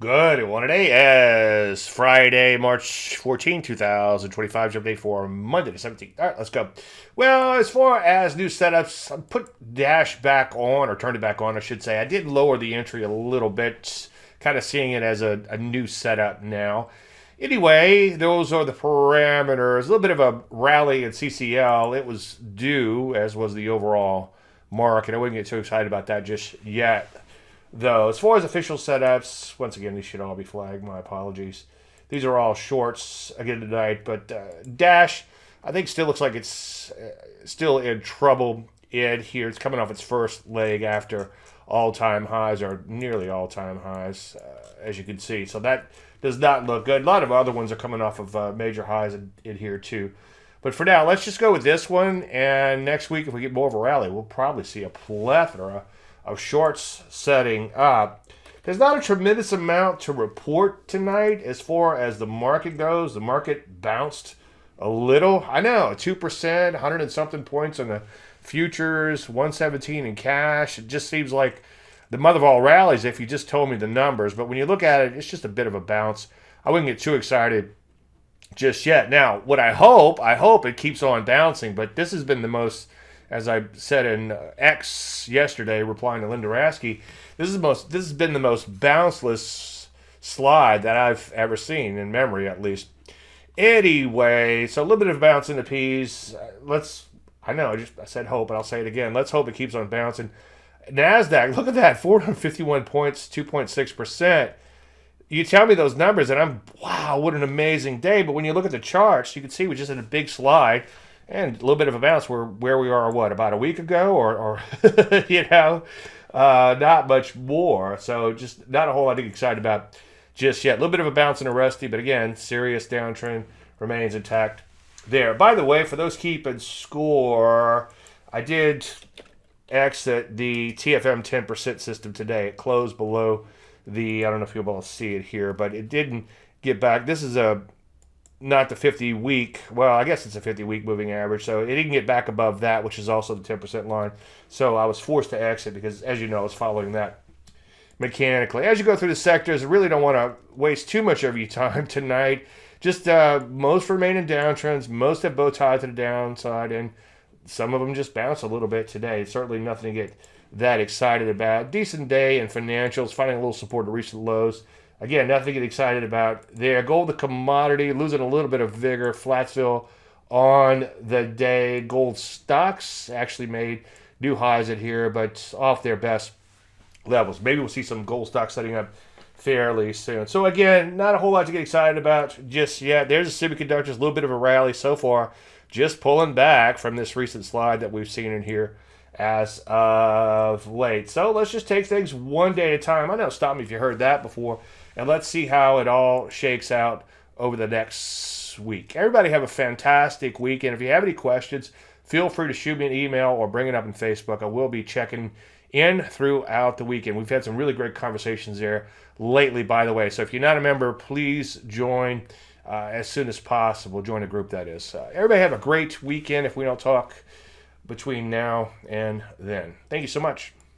Good. One today is Friday, March 14, 2025. Jump day for Monday the 17th. All right, let's go. Well, as far as new setups, I put Dash back on, or turned it back on, I should say. I did lower the entry a little bit, kind of seeing it as a new setup now. Anyway, those are the parameters. A little bit of a rally in CCL. It was due, as was the overall market. I wouldn't get too excited about that just yet. Though, as far as official setups, once again, these should all be flagged. My apologies. These are all shorts again tonight, but Dash, I think, still looks like it's still in trouble in here. It's coming off its first leg after all-time highs, or nearly all-time highs, as you can see. So that does not look good. A lot of other ones are coming off of major highs in here, too. But for now, let's just go with this one. And next week, if we get more of a rally, we'll probably see a plethora of shorts setting up. There's not a tremendous amount to report tonight as far as the market goes. The market bounced a little. I know, 2%, 100 and something points on the futures, 117 in cash. It just seems like the mother of all rallies if you just told me the numbers. But when you look at it, it's just a bit of a bounce. I wouldn't get too excited just yet. Now, what I hope it keeps on bouncing, but this has been the most, as I said in X yesterday, replying to Landry, this has been the most bounceless slide that I've ever seen, in memory at least. Anyway, so a little bit of bounce in the P's. I said hope, but I'll say it again. Let's hope it keeps on bouncing. NASDAQ, look at that, 451 points, 2.6%. You tell me those numbers, and wow, what an amazing day. But when you look at the charts, you can see we just had a big slide and a little bit of a bounce. Where we are, about a week ago, or not much more. So just not a whole lot to get excited about just yet. A little bit of a bounce in a Rusty, but again, serious downtrend remains intact there. By the way, for those keeping score, I did exit the TFM 10% system today. It closed below I don't know if you'll be able to see it here, but it didn't get back. This is not the 50-week. Well, I guess it's a 50-week moving average, so it didn't get back above that, which is also the 10% line. So I was forced to exit because, as you know, I was following that mechanically. As you go through the sectors, I really don't want to waste too much of your time tonight. Just most remain in downtrends. Most have bow tied to the downside, and some of them just bounce a little bit today. Certainly nothing to get that excited about. Decent day in financials, finding a little support at recent lows. Again, nothing to get excited about there. Gold, the commodity, losing a little bit of vigor. Flatsville on the day. Gold stocks actually made new highs at here, but off their best levels. Maybe we'll see some gold stocks setting up fairly soon. So again, not a whole lot to get excited about just yet. There's the semiconductors, a little bit of a rally so far, just pulling back from this recent slide that we've seen in here as of late. So let's just take things one day at a time. I know, stop me if you heard that before. And let's see how it all shakes out over the next week. Everybody have a fantastic weekend. If you have any questions, feel free to shoot me an email or bring it up on Facebook. I will be checking in throughout the weekend. We've had some really great conversations there lately, by the way. So if you're not a member, please join as soon as possible. Join a group, that is. Everybody have a great weekend if we don't talk between now and then. Thank you so much.